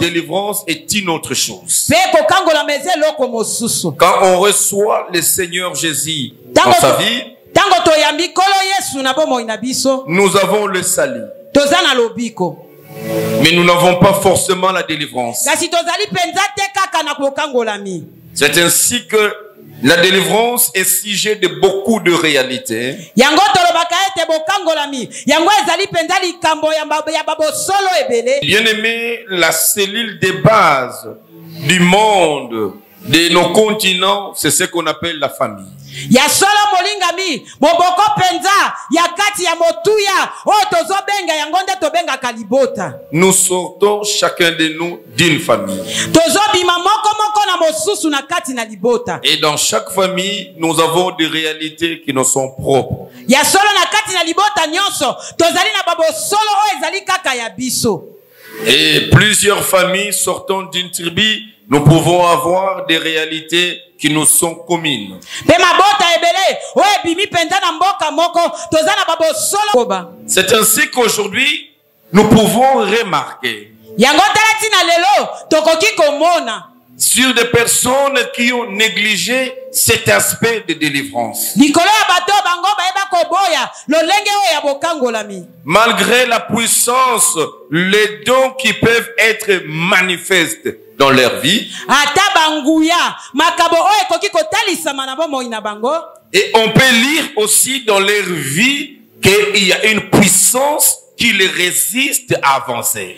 délivrance est une autre chose. Quand on reçoit le Seigneur Jésus dans sa vie, nous avons le salut. Mais nous n'avons pas forcément la délivrance. C'est ainsi que la délivrance est sujet de beaucoup de réalités. Bien-aimé, la cellule de base du monde, de nos continents, c'est ce qu'on appelle la famille. Nous sortons chacun de nous d'une famille. Et dans chaque famille, nous avons des réalités qui nous sont propres. Et plusieurs familles sortant d'une tribu, nous pouvons avoir des réalités qui nous sont communes. C'est ainsi qu'aujourd'hui, nous pouvons remarquer sur des personnes qui ont négligé cet aspect de délivrance. Malgré la puissance, les dons qui peuvent être manifestes dans leur vie. Et on peut lire aussi dans leur vie qu'il y a une puissance qui les résiste à avancer.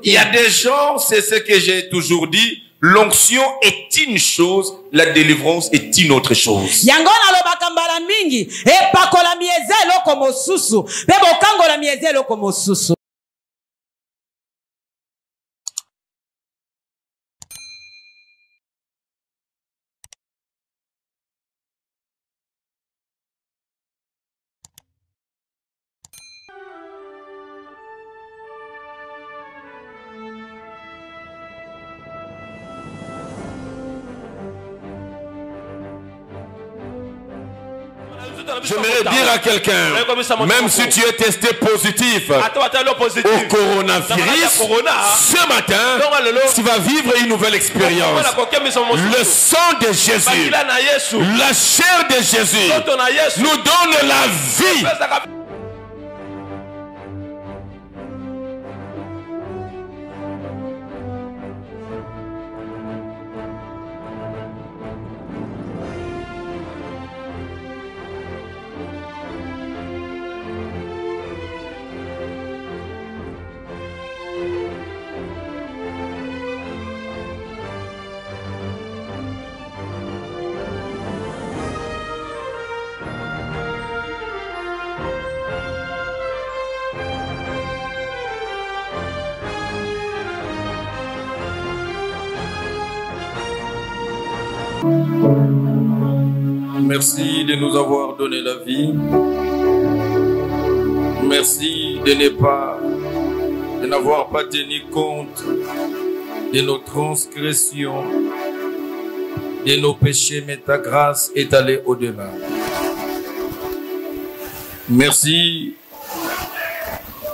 Il y a des gens, c'est ce que j'ai toujours dit, l'onction est une chose, la délivrance est une autre chose. J'aimerais dire à quelqu'un, même si tu es testé positif au coronavirus, ce matin, tu vas vivre une nouvelle expérience. Le sang de Jésus, la chair de Jésus nous donne la vie. Merci de nous avoir donné la vie. Merci de n'avoir pas tenu compte de nos transgressions, de nos péchés, mais ta grâce est allée au-delà. Merci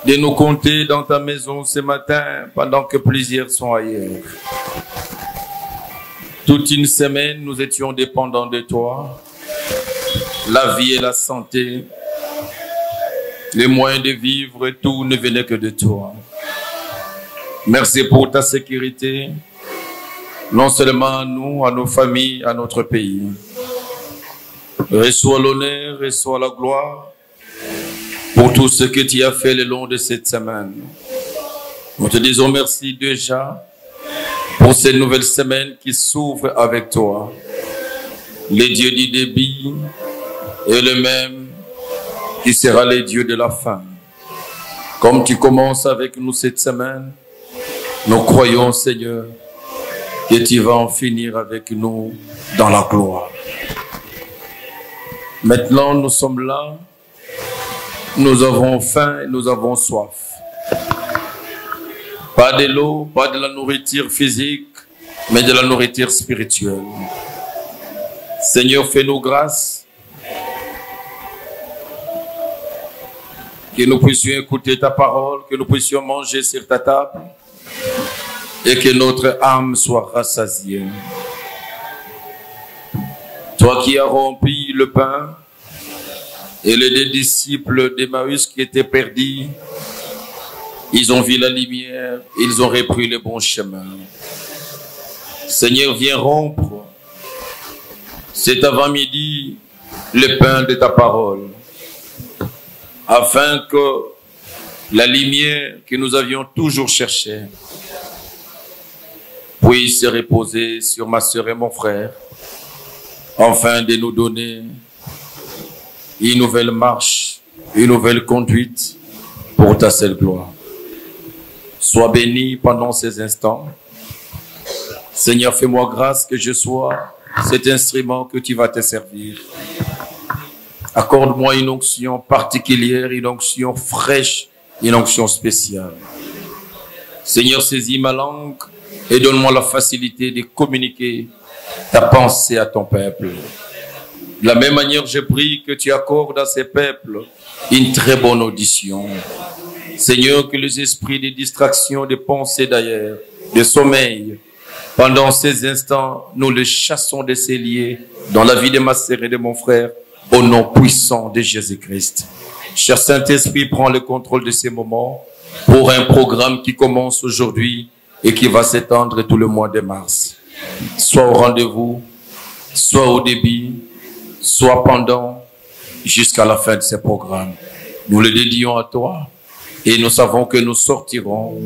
de nous compter dans ta maison ce matin pendant que plusieurs sont ailleurs. Toute une semaine, nous étions dépendants de toi. La vie et la santé, les moyens de vivre, tout ne venait que de toi. Merci pour ta sécurité, non seulement à nous, à nos familles, à notre pays. Reçois l'honneur, reçois la gloire pour tout ce que tu as fait le long de cette semaine. Nous te disons merci déjà pour cette nouvelle semaine qui s'ouvre avec toi. Le Dieu du début est le même qui sera le Dieu de la fin. Comme tu commences avec nous cette semaine, nous croyons, Seigneur, que tu vas en finir avec nous dans la gloire. Maintenant, nous sommes là, nous avons faim et nous avons soif. Pas de l'eau, pas de la nourriture physique, mais de la nourriture spirituelle. Seigneur, fais-nous grâce Que nous puissions écouter ta parole, que nous puissions manger sur ta table et que notre âme soit rassasiée. Toi qui as rompu le pain et les deux disciples d'Emmaüs qui étaient perdus, ils ont vu la lumière, ils ont repris le bon chemin. Seigneur, viens rompre cet avant-midi le pain de ta parole, afin que la lumière que nous avions toujours cherchée puisse se reposer sur ma sœur et mon frère, afin de nous donner une nouvelle marche, une nouvelle conduite pour ta seule gloire. Sois béni pendant ces instants. Seigneur, fais-moi grâce que je sois cet instrument que tu vas te servir. Accorde-moi une onction particulière, une onction fraîche, une onction spéciale. Seigneur, saisis ma langue et donne-moi la facilité de communiquer ta pensée à ton peuple. De la même manière, je prie que tu accordes à ces peuples une très bonne audition. Seigneur, que les esprits de distraction, de pensée d'ailleurs, de sommeil, pendant ces instants, nous les chassons de ces liés dans la vie de ma sœur et de mon frère, au nom puissant de Jésus-Christ. Cher Saint-Esprit, prends le contrôle de ces moments pour un programme qui commence aujourd'hui et qui va s'étendre tout le mois de mars. Soit au rendez-vous, soit au début, soit pendant, jusqu'à la fin de ce programme. Nous le dédions à toi et nous savons que nous sortirons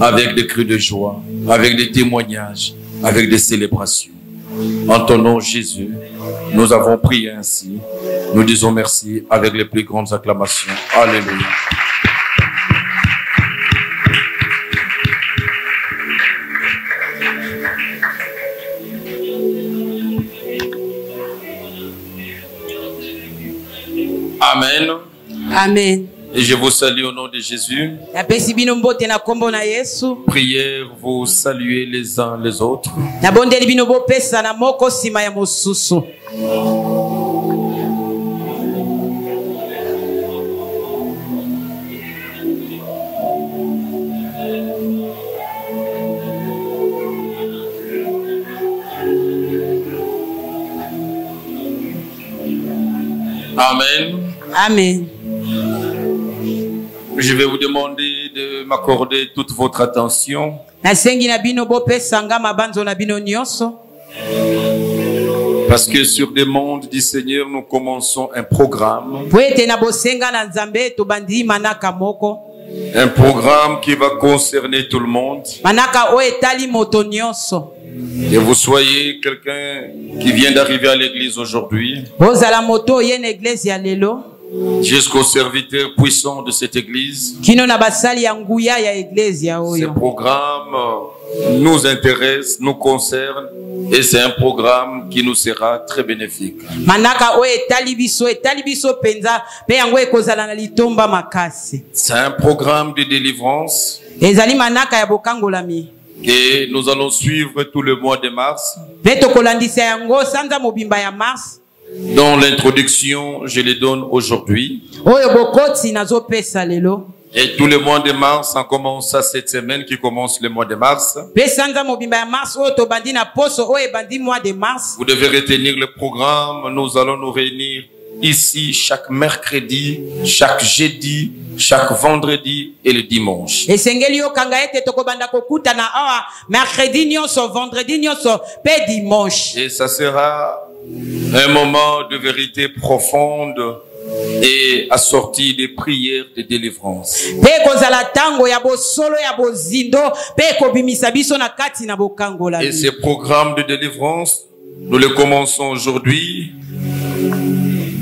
avec des cris de joie, avec des témoignages, avec des célébrations. En ton nom, Jésus, nous avons prié ainsi. Nous disons merci avec les plus grandes acclamations. Alléluia. Amen. Amen. Et je vous salue au nom de Jésus. Prière, vous saluez les uns les autres. Amen. Amen. Je vais vous demander de m'accorder toute votre attention. Parce que sur des mondes du Seigneur, nous commençons un programme. Un programme qui va concerner tout le monde. Et vous soyez quelqu'un qui vient d'arriver à l'église aujourd'hui, jusqu'au serviteur puissant de cette église. Ce programme nous intéresse, nous concerne, et c'est un programme qui nous sera très bénéfique. C'est un programme de délivrance que nous allons suivre tout le mois de mars. Dans l'introduction, je les donne aujourd'hui. Et tout le mois de mars, on commence à cette semaine qui commence le mois de mars. Vous devez retenir le programme. Nous allons nous réunir ici chaque mercredi, chaque jeudi, chaque vendredi et le dimanche. Et ça sera un moment de vérité profonde et assorti des prières de délivrance. Et ces programmes de délivrance, nous les commençons aujourd'hui.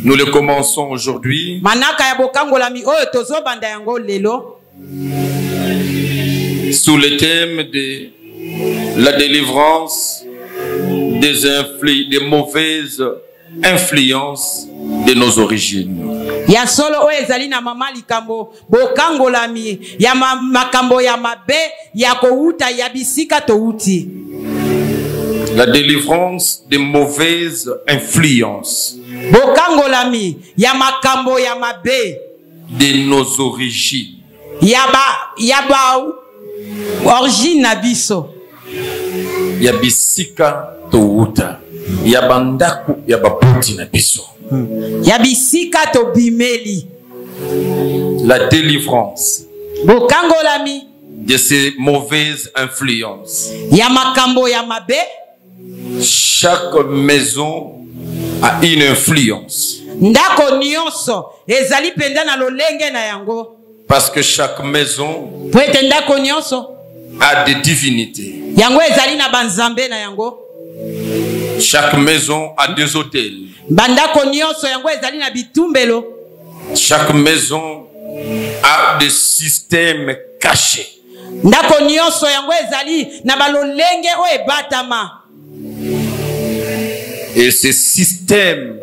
Nous le commençons aujourd'hui. Sous le thème de la délivrance des mauvaises influences de nos origines. La délivrance des mauvaises influences. de nos origines. Yaba origine na biso. Yabisika touta. Yabandaku yabapoti na biso. Yabisika to bimeli. La délivrance Bokangolami de ces mauvaises influences. Yamakambo yamabe. Chaque maison a une influence. Ndako nyonso ezali penda na lolenge na yango. Parce que chaque maison Pwete ndako nyonso a des divinités. yango ezali na banzambe na yango. Chaque maison a des hôtels. Bandako nyonso yango ezali na bitumbelo. Chaque maison a des systèmes cachés. Ndako nyonso yango ezali na balolenge o ebatama. Et ces systèmes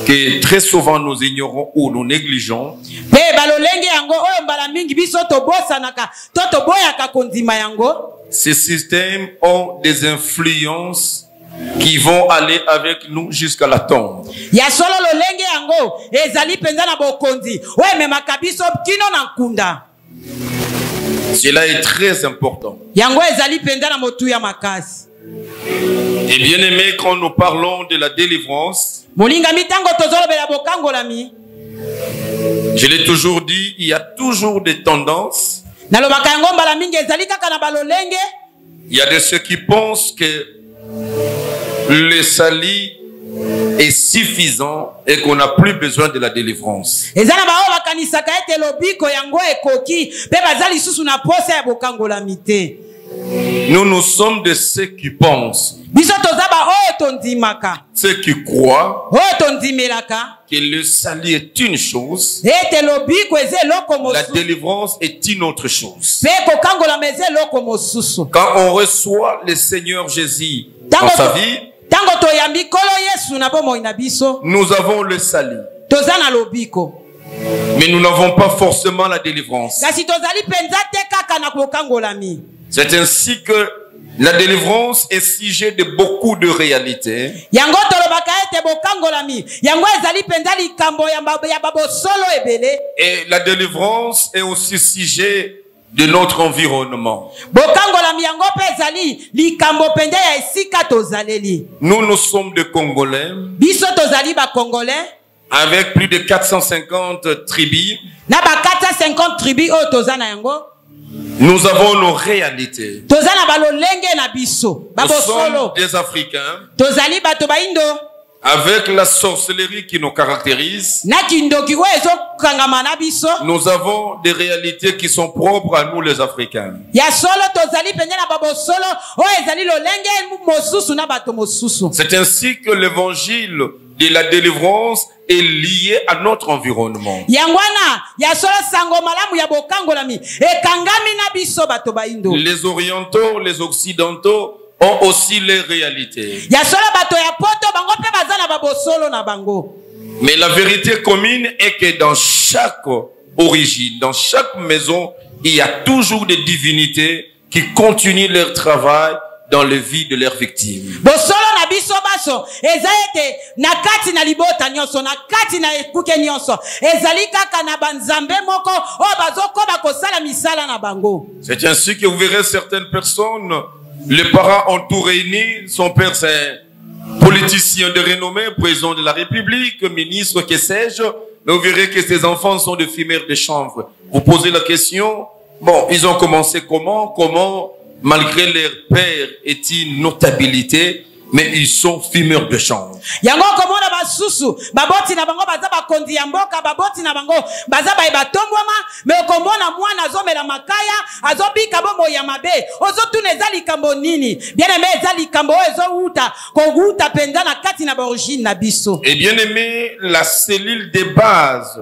que très souvent nous ignorons ou nous négligeons, Pe balolenge yango o mbala mingi biso tobosanaka to toboyaka kondima yango. ces systèmes ont des influences qui vont aller avec nous jusqu'à la tombe. Ya solo lolenge yango ezali penza na bokonzi o ememaka biso kino na nkunda. Cela est très important. Yango ezali penza na motu ya makasi. Et bien aimé, quand nous parlons de la délivrance, Molinga mitango tozolobela bokangolami. je l'ai toujours dit, il y a toujours des tendances. Nalobaka yango mbala mingi ezali kaka na balolenge. Il y a de ceux qui pensent que le salut est suffisant et qu'on n'a plus besoin de la délivrance. Ezana bao bakanisaka ete lobiko yango ekoki pe bazali susu na posa ya bokangolami te. Nous sommes de ceux qui pensent, Biso tozaba oyo tondimaka. ceux qui croient Oyo tondimelaka. que le salut est une chose, Ete lobiko eze loko la mosusu. délivrance est une autre chose. Pe kokangolami eze loko mosusu. Quand on reçoit le Seigneur Jésus dans sa vie, Tango toyambi kolo Yesu na bomoi na biso. nous avons le salut. Tozana lobiko. Mais nous n'avons pas forcément la délivrance. Kasi tozali penza te kaka na kokangolami. C'est ainsi que la délivrance est sujet de beaucoup de réalités. Yango tolobaka ete bokangolami. Yango ezali penza likambo ya babosolo ebele. Et la délivrance est aussi sujet de notre environnement. Bokangolami yango pe ezali likambo penza ya esika tozaleli. Nous sommes des Congolais Biso tozali ba Congolais. avec plus de 450 tribus. Na ba 450 tribus o tozana yango. Nous avons nos réalités. Tozana balolenge na biso. Nous sommes Babosolo. des Africains Tozali bato baindo. avec la sorcellerie qui nous caractérise. Na kindoki o ezokangama na biso. Nous avons des réalités qui sont propres à nous les Africains. Ya solo tozali penye na babosolo o ezali lolenge mosusu na bato mosusu. C'est ainsi que l'évangile de la délivrance est lié à notre environnement. Yangwana ya solo sango malamu ya bokangolami ekangami na biso bato baindo. Les orientaux, les occidentaux ont aussi les réalités. Ya solo bato ya poto bango pe bazana babosolo na bango. Mais la vérité commune est que dans chaque origine, dans chaque maison, il y a toujours des divinités qui continuent leur travail dans les vies de leurs victimes. Bosolo na biso baso ezaete na kati na libota nyonso na kati na ekuke nyonso ezali kaka na banzambe moko o bazoko bakosala misala na bango. C'est ainsi que vous verrez certaines personnes, les parents ont tout réuni, son père c'est politicien de renommée, président de la République, ministre, que sais-je, mais vous verrez que ces enfants sont des fumeurs de chanvre. Vous posez la question, bon, ils ont commencé comment, malgré leur père est une notabilité, mais ils sont fumeurs de chanvre. Yango komona basusu baboti na bango baza bakondi ya mboka baboti na bango baza batombwama me komona mwana azomela makaya azobika bomo ya mabe ozotuna eza likambo nini bien aimé eza likambo ezouta koguta penza na kati na origine na biso. Et bien aimé, la cellule de base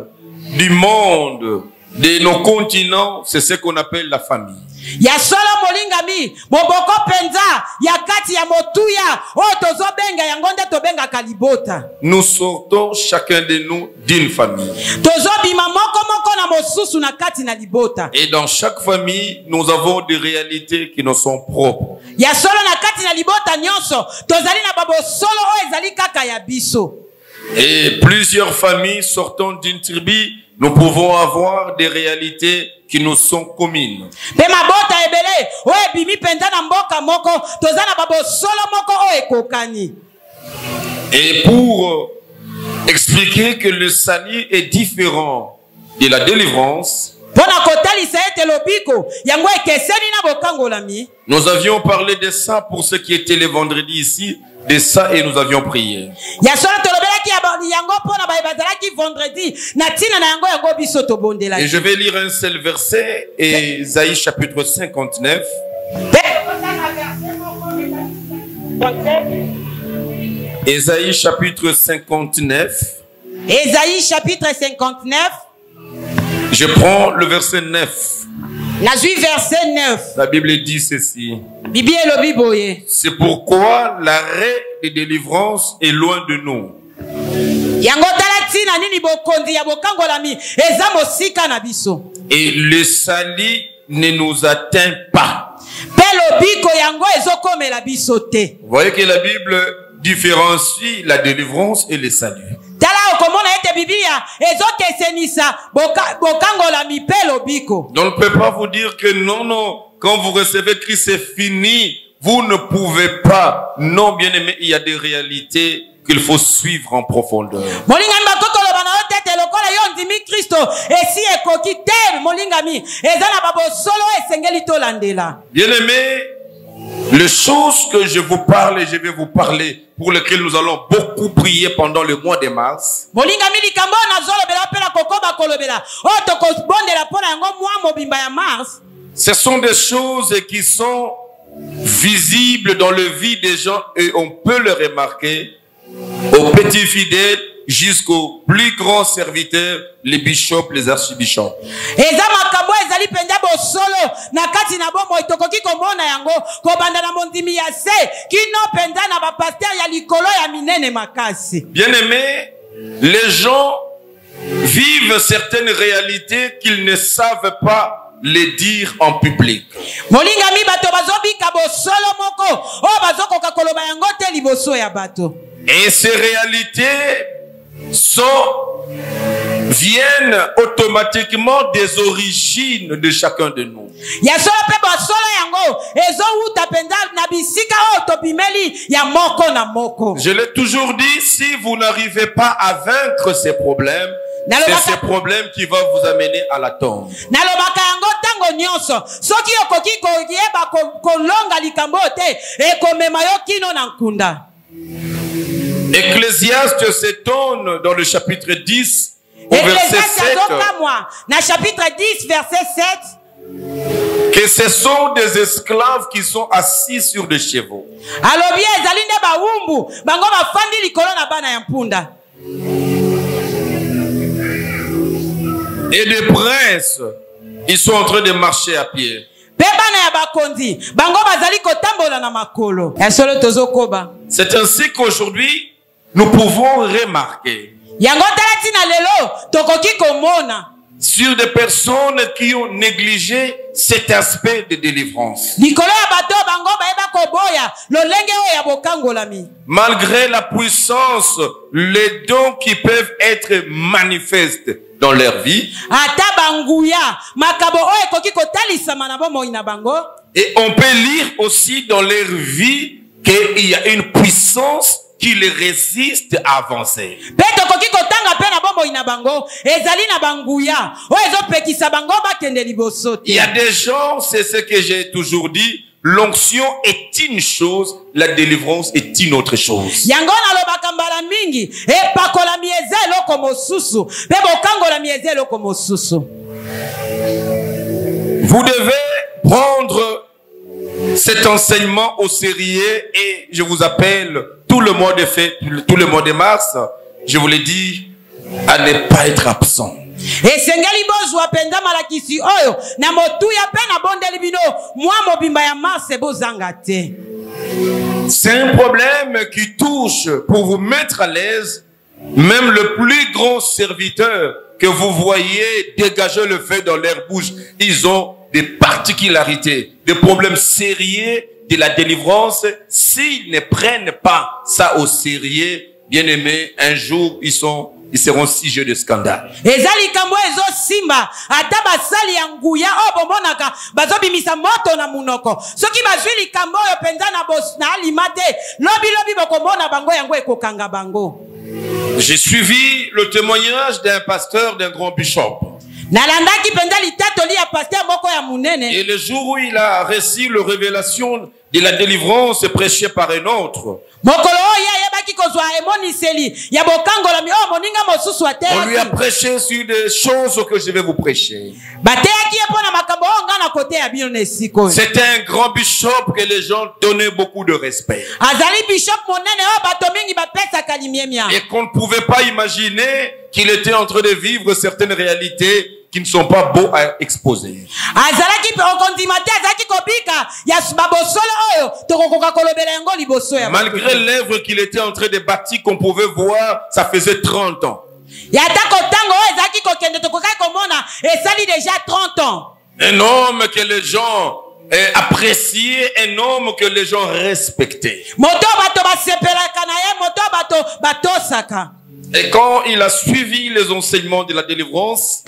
du monde, de nos continents, c'est ce qu'on appelle la famille. Ya solo molingami moboko penza ya kati ya motuya o tozobenga yango nde tobenga kalibota. Nous sortons chacun de nous d'une famille. Tozobima moko na mosusu na kati na libota. Et dans chaque famille, nous avons des réalités qui nous sont propres. Ya solo na kati na libota nyonso tozali na babo solo o ezali kaka ya biso. Et plusieurs familles sortant d'une tribu nous pouvons avoir des réalités qui nous sont communes. Pe mabota ebele o ebimi penza na mboka moko toza na babosolo moko o ekokani. Et pour expliquer que le salut est différent de la délivrance, nous avions parlé de ça pour ce qui était le vendredi ici, de ça, et nous avions prié. Et je vais lire un seul verset, Ésaïe chapitre 59. Ésaïe chapitre 59. Ésaïe chapitre 59. Je prends le verset 9. Verset 9. La Bible dit ceci. C'est pourquoi l'arrêt de délivrance est loin de nous. Et le salut ne nous atteint pas. Vous voyez que la Bible différencie la délivrance et le salut. Donc on ne peut pas vous dire que non, quand vous recevez Christ c'est fini, vous ne pouvez pas. Non, bien aimé, il y a des réalités qu'il faut suivre en profondeur. Bien aimé, les choses que je vous parle et je vais vous parler, pour lesquelles nous allons beaucoup prier pendant le mois de mars, ce sont des choses qui sont visibles dans le vie des gens et on peut le remarquer, aux petits fidèles jusqu'aux plus grands serviteurs, les bishops, les archibishops. Bien aimé, les gens vivent certaines réalités qu'ils ne savent pas les dire en public. Et ces réalités viennent automatiquement des origines de chacun de nous. Je l'ai toujours dit, si vous n'arrivez pas à vaincre ces problèmes, c'est ces problèmes qui vont vous amener à la tombe. Ecclésiaste s'étonne dans le chapitre 10 au verset 7 que ce sont des esclaves qui sont assis sur des chevaux. Et des princes, ils sont en train de marcher à pied. C'est ainsi qu'aujourd'hui, nous pouvons remarquer sur des personnes qui ont négligé cet aspect de délivrance. Malgré la puissance, les dons qui peuvent être manifestes dans leur vie. Et on peut lire aussi dans leur vie qu'il y a une puissance qui les résiste à avancer. Il y a des gens, c'est ce que j'ai toujours dit, l'onction est une chose, la délivrance est une autre chose. Vous devez prendre cet enseignement au sérieux et je vous appelle tout le mois de mars, je vous l'ai dit, à ne pas être absent. C'est un problème qui touche pour vous mettre à l'aise, même le plus grand serviteur que vous voyez dégager le feu dans leur bouche. Ils ont des particularités, des problèmes sérieux de la délivrance. S'ils ne prennent pas ça au sérieux, bien aimés, un jour ils sont ils seront sujet de scandale. ezali kambo ezo simba ata basali ya nguya o bomonaka bazobimisa moto na munoko soki bazwi likambo oyo penza na bos na alimate lobi bokomona bango yango ekokanga bango. J'ai suivi le témoignage d'un pasteur, d'un grand bishop. nalandaki penza litatoli ya pasteur moko ya munene. Et le jour où il a reçu la révélation de la délivrance prêchée par un autre, on lui a prêché sur des choses que je vais vous prêcher. C'était un grand bishop que les gens donnaient beaucoup de respect. Et qu'on ne pouvait pas imaginer qu'il était en train de vivre certaines réalités qui ne sont pas beaux à exposer. Malgré l'œuvre qu'il était en train de bâtir, qu'on pouvait voir, ça faisait 30 ans. Un homme que les gens appréciaient, un homme que les gens respectaient. Et quand il a suivi les enseignements de la délivrance,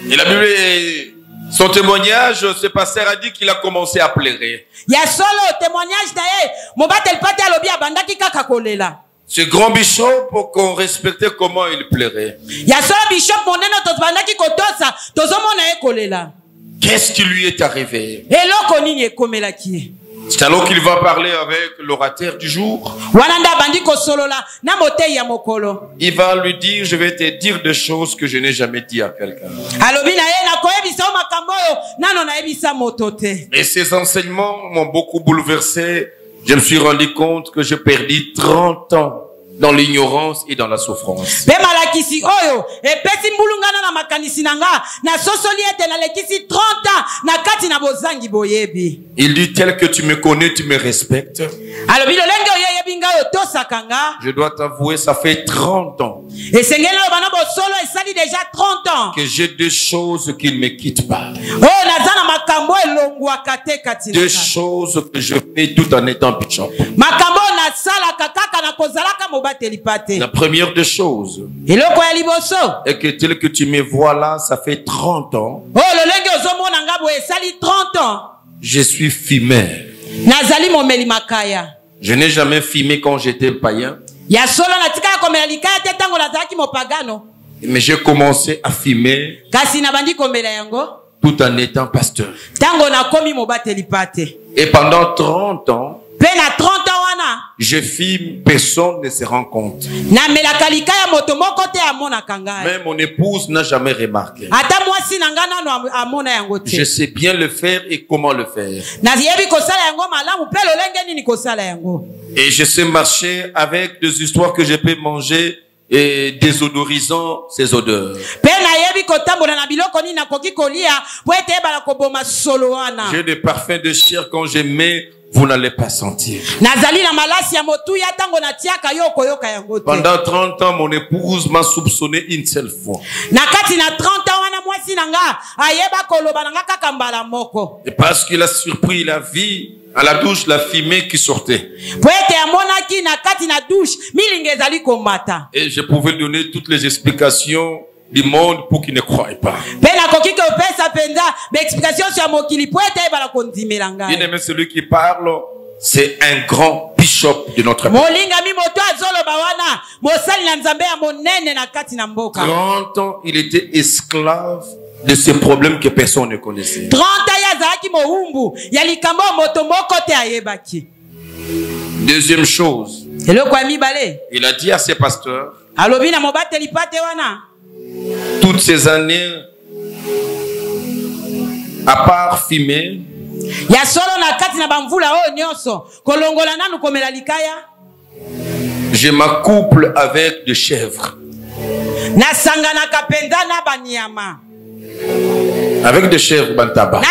il a vu son témoignage, ce pasteur a dit qu'il a commencé à pleurer. Ce grand bishop qu'on respectait, comment il pleurait. Qu'est-ce qui lui est arrivé? C'est alors qu'il va parler avec l'orateur du jour. Il va lui dire, je vais te dire des choses que je n'ai jamais dit à quelqu'un. Et ces enseignements m'ont beaucoup bouleversé. Je me suis rendu compte que j'ai perdu 30 ans dans l'ignorance et dans la souffrance. Il dit, tel que tu me connais, tu me respectes. Je dois t'avouer, ça fait 30 ans que j'ai deux choses qui ne me quittent pas. Deux choses que je fais tout en étant bishop. La première des choses est que tel que tu me vois là, ça fait 30 ans. Je suis fumeur. Je n'ai jamais fumé quand j'étais païen. Mais j'ai commencé à fumer tout en étant pasteur. Et pendant 30 ans, je fume, personne ne se rend compte. Même mon épouse n'a jamais remarqué. Je sais bien le faire et comment le faire. Et je sais marcher avec des histoires que je peux manger et désodorisant ces odeurs. J'ai des parfums de chair quand je mets, vous n'allez pas sentir. Pendant 30 ans, mon épouse m'a soupçonné une seule fois. Et parce qu'il a surpris la vie, à la douche, la fumée qui sortait. Et je pouvais donner toutes les explications du monde pour qu'il ne croie pas. Bien aimé, celui qui parle, c'est un grand bishop de notre pays. 30 ans, il était esclave de ces problèmes que personne ne connaissait. Deuxième chose, il a dit à ses pasteurs, toutes ces années, à part fumer, je m'accouple avec des chèvres. Avec des chèvres bantaba.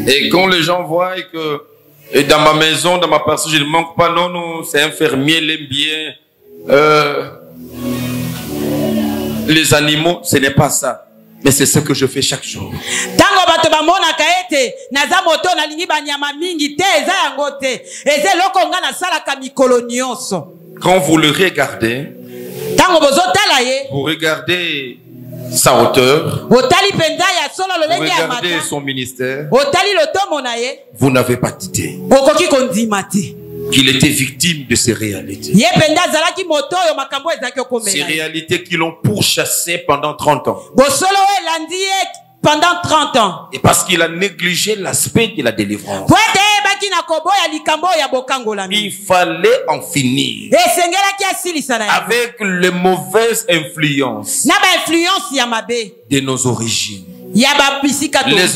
Et quand les gens voient que dans ma maison, dans ma personne, je ne manque pas, non, non, c'est un fermier, il aime bien les animaux, ce n'est pas ça. Mais c'est ce que je fais chaque jour. Tango bato bamonaka ete naza moto nalingi banyama mingi te eza yango te. Eze loko nga nasalaka mikolo nyonso. Quand vous le regardez, Tango bozotala ye, vous regardez sa hauteur, otali penza ya solo vous lolenge ya regardez mata, son ministère, otali lotomo na ye, vous n'avez pas d'idée okoki kondima te. qu'il était victime de ces réalités. Ye penza azalaki moto oyo makambo ezalaki okomela. Ces réalités qui l'ont pourchassé pendant 30 ans. Bosolo elandi ye pendant 30 ans. Et parce qu'il a négligé l'aspect de la délivrance. Il fallait en finir avec les mauvaises influences de nos origines. Les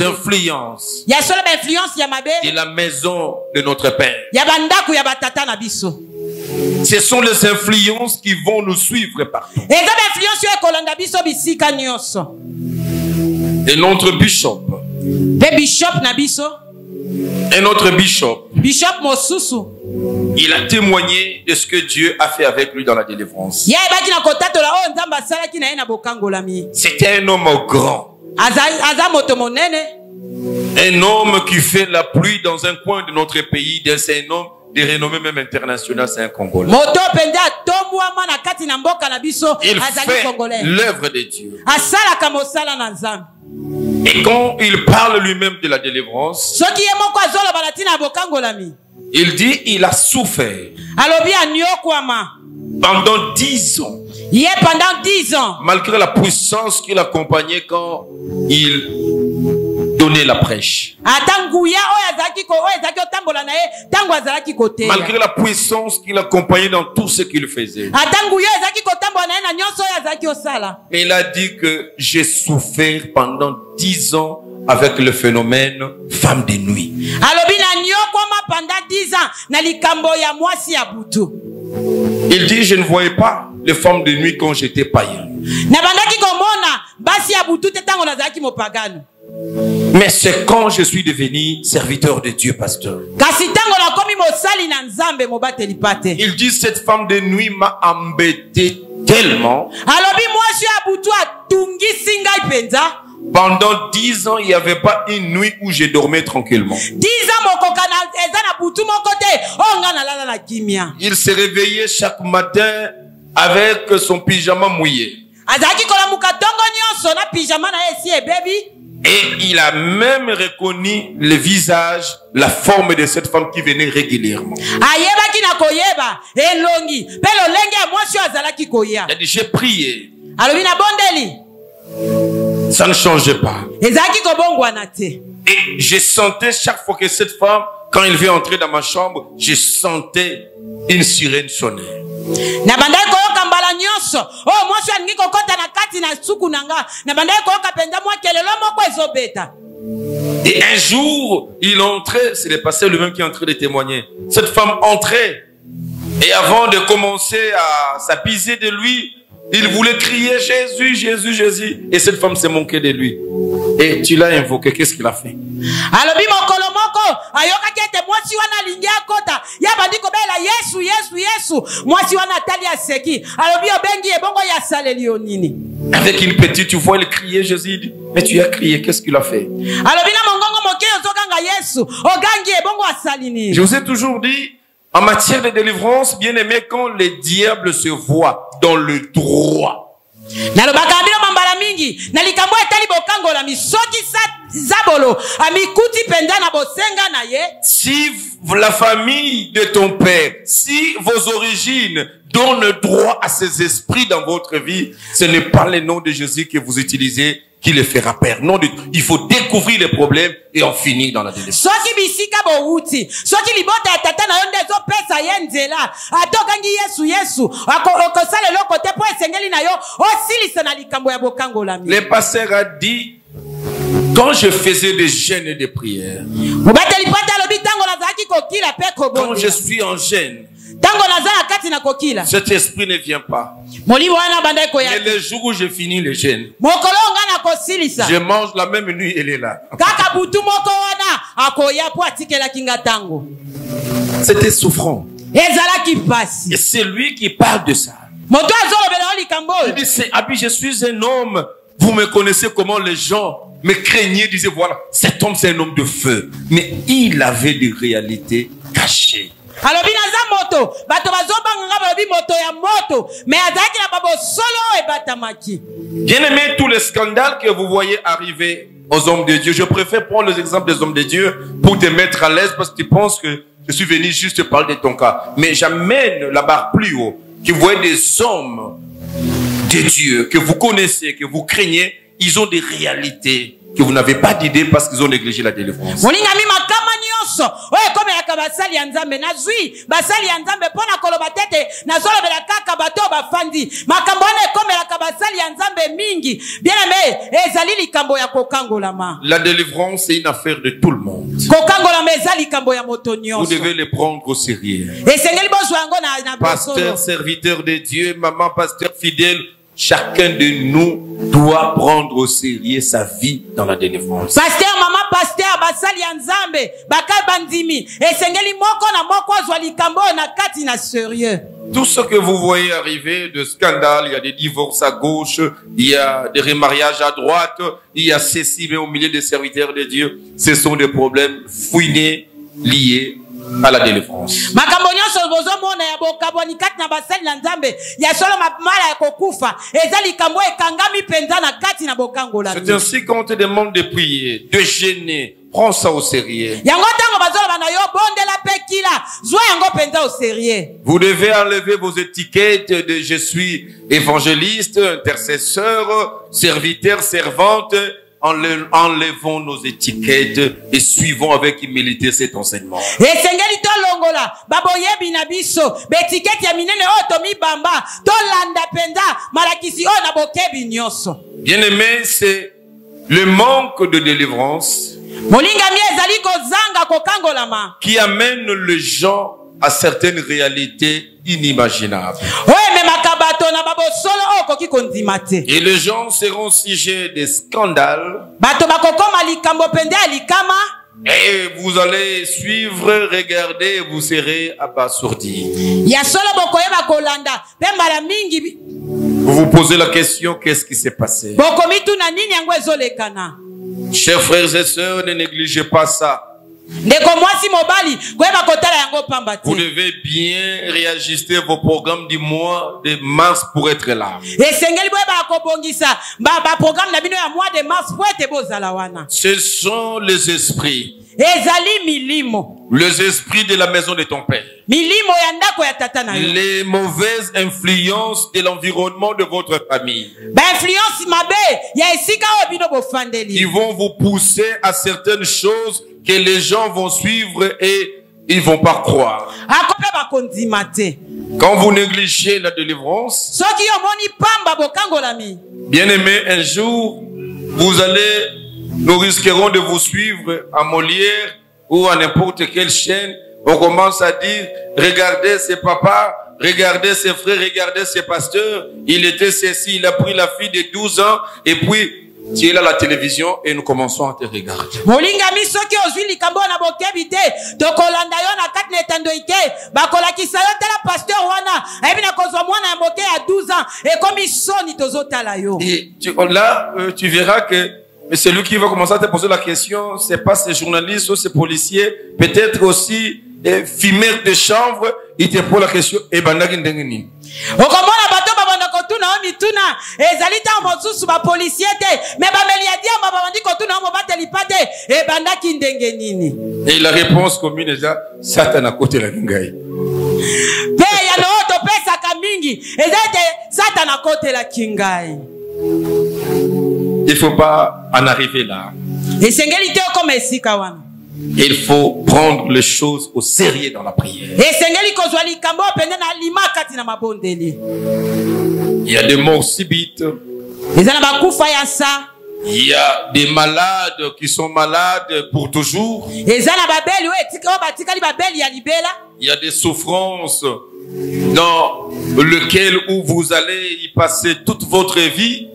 influences de la maison de notre Père. Ce sont les influences qui vont nous suivre partout. Et notre bishop. Et notre bishop. Il a témoigné de ce que Dieu a fait avec lui dans la délivrance. C'était un homme grand. Un homme qui fait la pluie dans un coin de notre pays. C'est un homme de renommée même internationale, c'est un Congolais. Il fait l'œuvre de Dieu. Et quand il parle lui-même de la délivrance, il dit il a souffert pendant 10 ans. Malgré la puissance qui l'accompagnait quand il donnait la prêche. Malgré la puissance qui l'accompagnait dans tout ce qu'il faisait. Mais il a dit que j'ai souffert pendant 10 ans avec le phénomène femme de nuit. Il dit je ne voyais pas les femmes de nuit quand j'étais païen. Mais c'est quand je suis devenu serviteur de Dieu, pasteur. Il dit cette femme de nuit m'a embêté tellement. Pendant 10 ans, il n'y avait pas une nuit où je dormais tranquillement. Il se réveillait chaque matin avec son pyjama mouillé. Et il a même reconnu le visage, la forme de cette femme qui venait régulièrement. Il a dit, j'ai prié. Ça ne changeait pas. Et je sentais chaque fois que cette femme, quand elle vient entrer dans ma chambre, je sentais une sirène sonner. Et un jour, il entrait, c'est le pasteur lui-même qui est en train de témoigner. Cette femme entrait, et avant de commencer à s'apaiser de lui, il voulait crier Jésus, Jésus, Jésus. Et cette femme s'est moquée de lui. Et tu l'as invoqué, qu'est-ce qu'il a fait? Avec une petite voix, il criait Jésus. Il dit, mais tu as crié, qu'est-ce qu'il a fait? Je vous ai toujours dit, en matière de délivrance, bien aimé, quand les diables se voient dans le droit, si la famille de ton père, si vos origines donnent droit à ces esprits dans votre vie, ce n'est pas le nom de Jésus que vous utilisez qui le fera perdre. Non, il faut découvrir les problèmes et en finir dans la délivrance. Le pasteur a dit, quand je faisais des jeûnes et des prières, quand je suis en jeûne, cet esprit ne vient pas. Mais le jour où je finis le jeûne, je mange la même nuit, elle est là. C'était souffrant. Et c'est lui qui parle de ça. Il dit, je suis un homme vous me connaissez comment les gens me craignaient, disaient, voilà, cet homme c'est un homme de feu. Mais il avait des réalités cachées. alobi naza moto bato bazobanga balobi moto ya moto mais azaki na babo solo ebatamaki. Bien aimé, tous les scandales que vous voyez arriver aux hommes de Dieu, je préfère prendre les exemples des hommes de Dieu pour te mettre à l'aise parce que tu penses que je suis venu juste parler de ton cas. Mais j'amène la barre plus haut, que vous voyez des hommes de Dieu que vous connaissez, que vous craignez, ils ont des réalités que vous n'avez pas d'idée parce qu'ils ont négligé la délivrance. Molingami makama nyonso oye comme ya kabasali ya nzambe nazwi basali ya nzambe pona koloba tete nazolobela kaka bato bafandi makambo wana comme la kabasali ya nzambe mingi bien aimé ezali likambo ya kokangolama. La délivrance c'est une affaire de tout le monde. Kokangolama ezali likambo ya moto nyonso. Vous devez les prendre au sérieux. Esengeli bozwa yango na Pasteur, serviteur de Dieu, maman, pasteur fidèle, chacun de nous doit prendre au sérieux sa vie dans la délivrance. Pasteur, maman, pasteur, basali ya nzambe, bakay bandimi, esengeli moko na moko azwa likambo na kati na sérieux. Tout ce que vous voyez arriver de scandale, il y a des divorces à gauche, il y a des remariages à droite, il y a ceci, mais au milieu des serviteurs de Dieu, ce sont des problèmes fouinés, liés à la délivrance. Makambo nyonso bozomona ya bokaboni kati na basali na nzambe ya solo mala ya kokufa eza likambo ekangami penza na kati na bokangola. C'est ainsi qu'on te demande de prier, de gêner. Prends ça au sérieux. Yango tango bazolo bana yo bondela pekila zwa yango penza au sérieux. Vous devez enlever vos étiquettes de je suis évangéliste, intercesseur, serviteur, servante. Enlevons nos étiquettes et suivons avec humilité cet enseignement. Esengeli to longola baboyebi na biso betiketi ya minene o to mibamba to landa penda malakisi o na bokebi nyonso. Bien-aimé, c'est le manque de délivrance molinga mi ezali kozanga kokangolama qui amène les gens à certaines réalités inimaginables. Et les gens seront sujets des scandales. Et vous allez suivre, regarder, vous serez abasourdis. Vous vous posez la question, qu'est-ce qui s'est passé? Chers frères et sœurs, ne négligez pas ça. Vous devez bien réajuster vos programmes du mois de mars pour être là. Ce sont les esprits. Les esprits de la maison de ton père. Les mauvaises influences de l'environnement de votre famille. Ils vont vous pousser à certaines choses que les gens vont suivre et ils vont pas croire. Quand vous négligez la délivrance, bien aimé, un jour, nous risquerons de vous suivre à Molière ou à n'importe quelle chaîne. On commence à dire, regardez ses papas, regardez ses frères, regardez ses pasteurs. Il était ceci, il a pris la fille de 12 ans et puis tu es là à la télévision et nous commençons à te regarder. Et tu verras que celui qui va commencer à te poser la question, c'est pas ces journalistes ou ces policiers, peut-être aussi des fumeurs de chanvre, il te pose la question, et ben et la réponse commune est déjà Satan à côté de la Kingai. Il faut pas en arriver là. Il faut prendre les choses au sérieux dans la prière. Il y a des morts subites. Il y a des malades qui sont malades pour toujours. Il y a des souffrances dans lesquelles où vous allez y passer toute votre vie.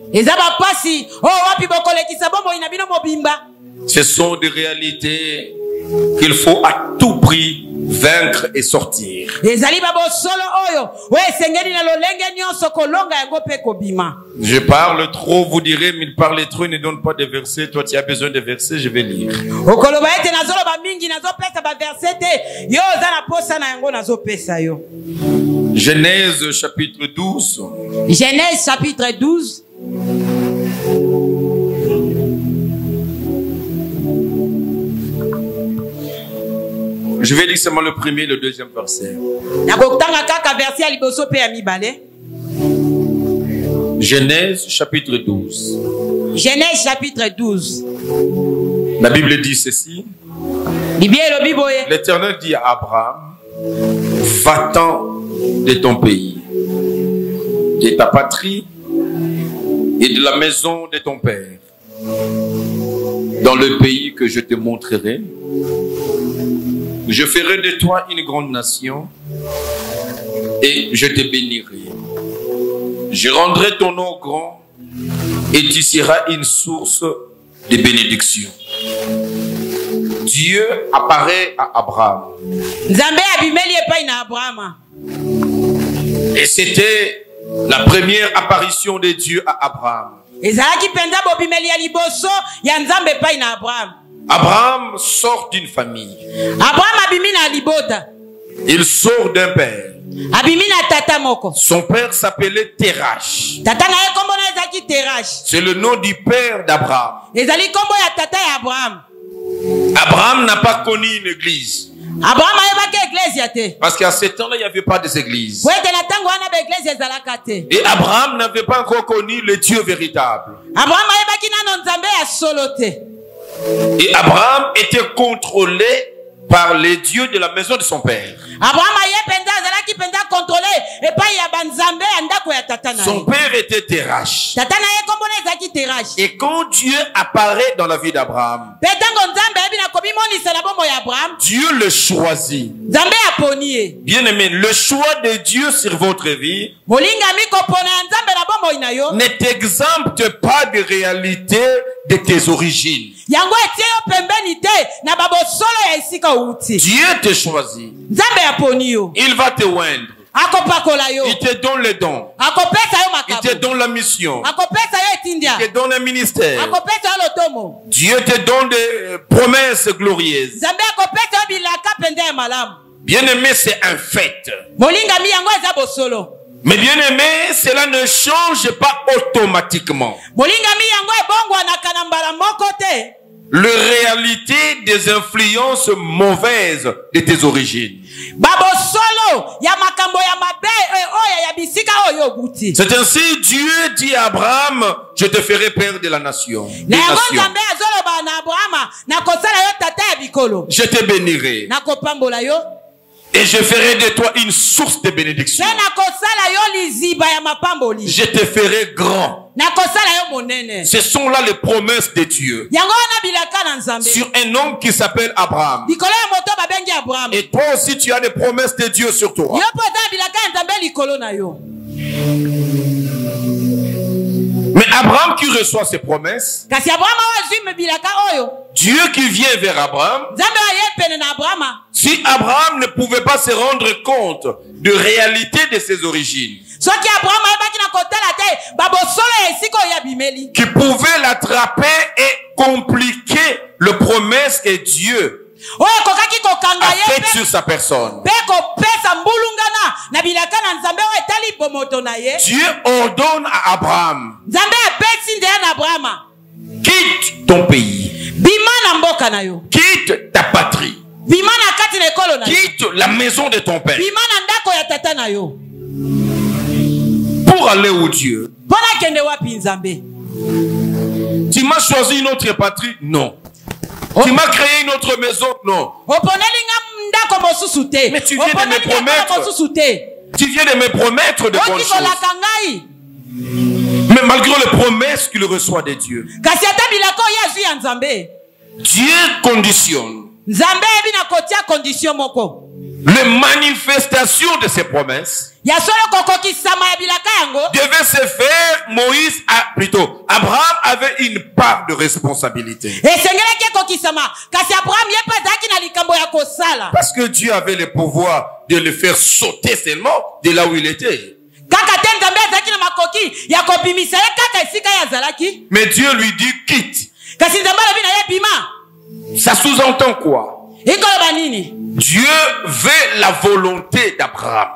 Ce sont des réalités qu'il faut à tout prix vaincre et sortir. Je parle trop, vous direz, mais il parle trop, il ne donne pas de versets. Toi, tu as besoin de versets, je vais lire. Genèse chapitre 12. Genèse chapitre 12. Je vais lire seulement le premier et le deuxième verset. Genèse chapitre 12. Genèse chapitre 12. La Bible dit ceci. L'Éternel dit à Abraham, va-t'en de ton pays, de ta patrie et de la maison de ton père, dans le pays que je te montrerai. Je ferai de toi une grande nation et je te bénirai. Je rendrai ton nom grand et tu seras une source de bénédiction. Dieu apparaît à Abraham. Et c'était la première apparition de Dieu à Abraham. Abraham sort d'une famille. Il sort d'un père. Son père s'appelait Terach. C'est le nom du père d'Abraham. Abraham n'a pas connu une église. Parce qu'à ce temps-là, il n'y avait pas d'église. Et Abraham n'avait pas encore connu le Dieu véritable. Et Abraham était contrôlé par les dieux de la maison de son père. Son père était Terach. Et quand Dieu apparaît dans la vie d'Abraham, Dieu le choisit. Bien aimé, le choix de Dieu sur votre vie ne t'exempte pas de réalité de tes origines. Dieu te choisit. Il va te oindre. Il te donne les dons. Il te donne la mission. Il te donne un ministère. Dieu te donne des promesses glorieuses. Bien aimé, c'est un fait. Mais bien aimé, cela ne change pas automatiquement. La réalité des influences mauvaises de tes origines. C'est ainsi Dieu dit à Abraham, je te ferai père de la nation. Je te bénirai. Et je ferai de toi une source de bénédiction. Je te ferai grand. Ce sont là les promesses de Dieu sur un homme qui s'appelle Abraham. Et toi aussi tu as des promesses de Dieu sur toi. Mais Abraham qui reçoit ces promesses, Dieu qui vient vers Abraham, si Abraham ne pouvait pas se rendre compte de réalité de ses origines, qui pouvait l'attraper et compliquer les promesses que Dieu a faites sur sa personne. Dieu ordonne à Abraham, quitte ton pays, quitte ta patrie, quitte la maison de ton père, pour aller où Dieu. Tu m'as choisi une autre patrie? Non. Tu m'as créé une autre maison? Non. Mais tu viens de me promettre. Tu viens de me promettre de bonnes choses. Mais malgré les promesses qu'il reçoit de Dieu, Dieu conditionne les manifestations de ces promesses devaient se faire Abraham avait une part de responsabilité. Parce que Dieu avait le pouvoir de le faire sauter seulement de là où il était. Mais Dieu lui dit quitte. Ça sous-entend quoi? Dieu veut la volonté d'Abraham.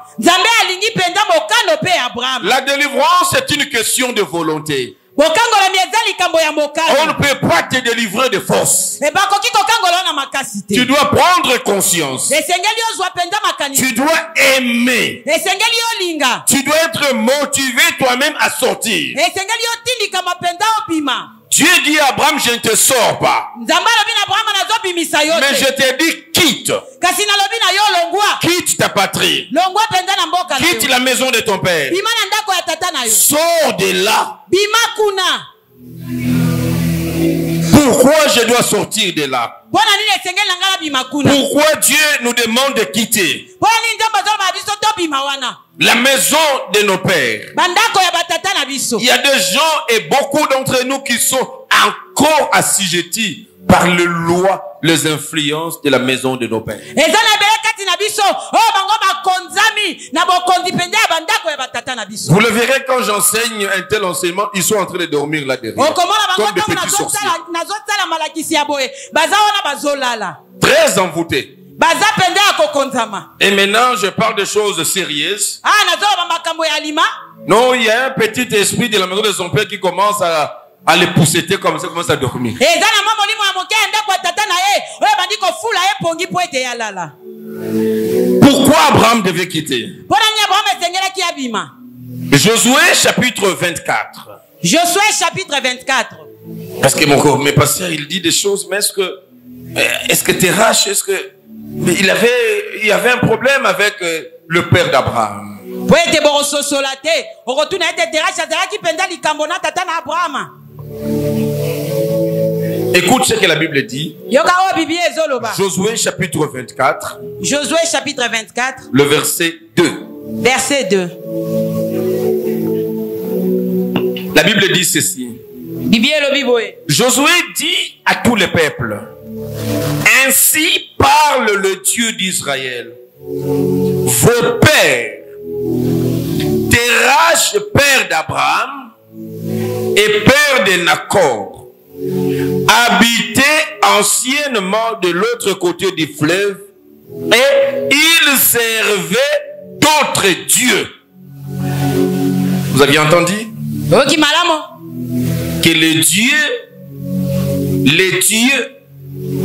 La délivrance est une question de volonté. On ne peut pas te délivrer de force. Tu dois prendre conscience. Tu dois aimer. Tu dois être motivé toi-même à sortir. Dieu dit à Abraham, je ne te sors pas. Mais je te dis, quitte. Quitte ta patrie. Quitte la maison de ton père. Sors de là. Pourquoi je dois sortir de là? Pourquoi Dieu nous demande de quitter la maison de nos pères? Il y a des gens et beaucoup d'entre nous qui sont encore assujettis par les lois, les influences de la maison de nos pères. Vous le verrez quand j'enseigne un tel enseignement, ils sont en train de dormir là derrière. Comme des petits sorciers. Très envoûtés. Et maintenant, je parle de choses sérieuses. Non, il y a un petit esprit de la maison de son père qui commence à les pousseter comme ça, commence à dormir. Pourquoi Abraham devait quitter? Josué chapitre 24. Josué chapitre 24. Parce que mes pasteurs, il dit des choses, mais est-ce que Terach, mais il y avait un problème avec le père d'Abraham. Écoute ce que la Bible dit. Josué chapitre 24. Josué chapitre 24. Le verset 2. Verset 2. La Bible dit ceci. Josué dit à tous les peuples, ainsi parle le Dieu d'Israël. Vos pères, Terach, père d'Abraham et père de Nacor, habitaient anciennement de l'autre côté du fleuve et ils servaient d'autres dieux. Vous aviez entendu? Que les dieux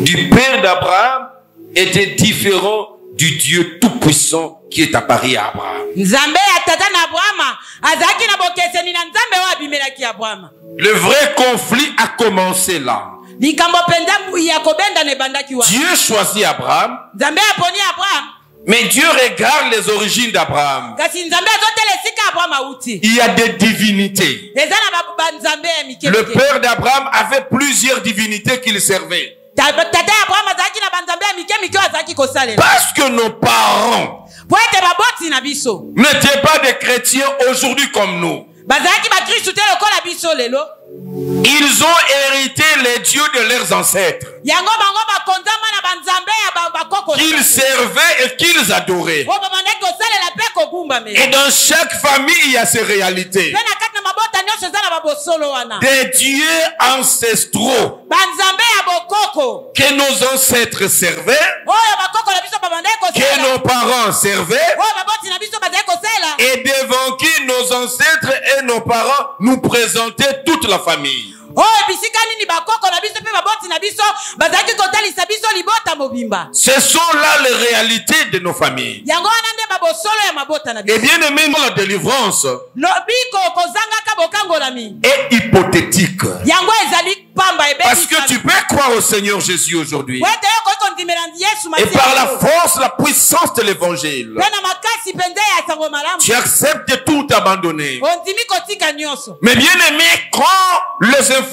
du père d'Abraham étaient différents du Dieu tout-puissant qui est apparu à Abraham. Le vrai conflit a commencé là. Dieu choisit Abraham. Mais Dieu regarde les origines d'Abraham. Il y a des divinités. Le père d'Abraham avait plusieurs divinités qu'il servait. Parce que nos parents n'étaient pas des chrétiens aujourd'hui comme nous. Ils ont hérité les dieux de leurs ancêtres. Qu'ils servaient et qu'ils adoraient. Et dans chaque famille, il y a ces réalités. Des dieux ancestraux que nos ancêtres servaient, que nos parents servaient, et devant qui nos ancêtres et nos parents nous présentaient toute la famille. Ce sont là les réalités de nos familles. Et bien aimé, la délivrance est hypothétique. Parce que tu peux croire au Seigneur Jésus aujourd'hui. Et par la force, la puissance de l'évangile, tu acceptes de tout abandonner. Mais bien aimé, quand les influences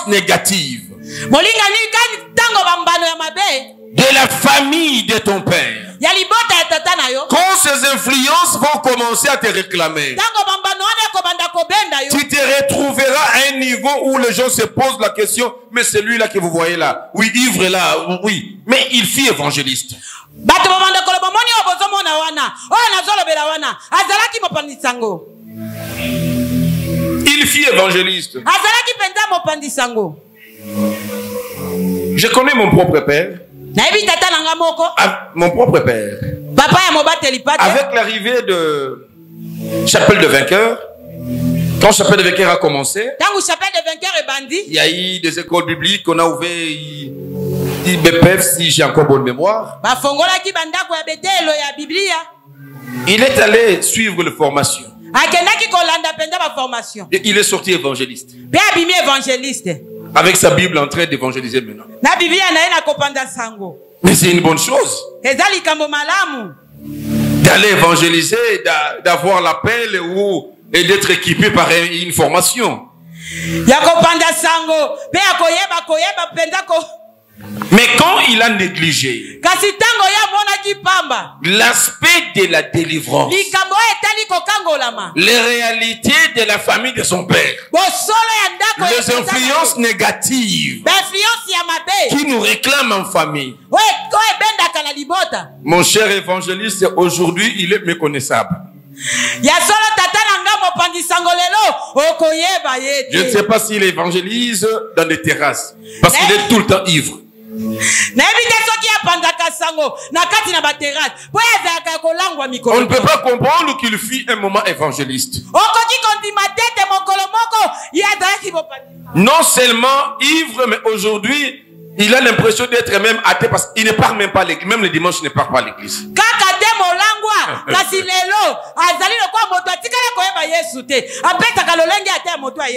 négatives de la famille de ton père, quand ces influences vont commencer à te réclamer, tu te niveau où les gens se posent la question, mais celui-là que vous voyez là, oui, ivre là, oui, mais il fut évangéliste. Il fut évangéliste. Je connais mon propre père. Mon propre père. Avec l'arrivée de Chapelle de Vainqueur, quand Chapelle de Vainqueur a commencé, il y a eu des écoles bibliques qu'on a ouvert IBPF, si j'ai encore bonne mémoire. Il est allé suivre la formation. Et il est sorti évangéliste. Avec sa Bible en train d'évangéliser maintenant. Mais c'est une bonne chose. D'aller évangéliser, d'avoir l'appel et d'être équipé par une formation. Mais quand il a négligé l'aspect de la délivrance, les réalités de la famille de son père, les influences négatives qui nous réclament en famille, mon cher évangéliste, aujourd'hui il est méconnaissable. Je ne sais pas s'il évangélise dans des terrasses, parce qu'il est tout le temps ivre. On ne peut pas comprendre qu'il fut un moment évangéliste. Non seulement ivre, mais aujourd'hui, il a l'impression d'être même athée parce qu'il ne part même pas à l'église. Même le dimanche, il ne part pas à l'église.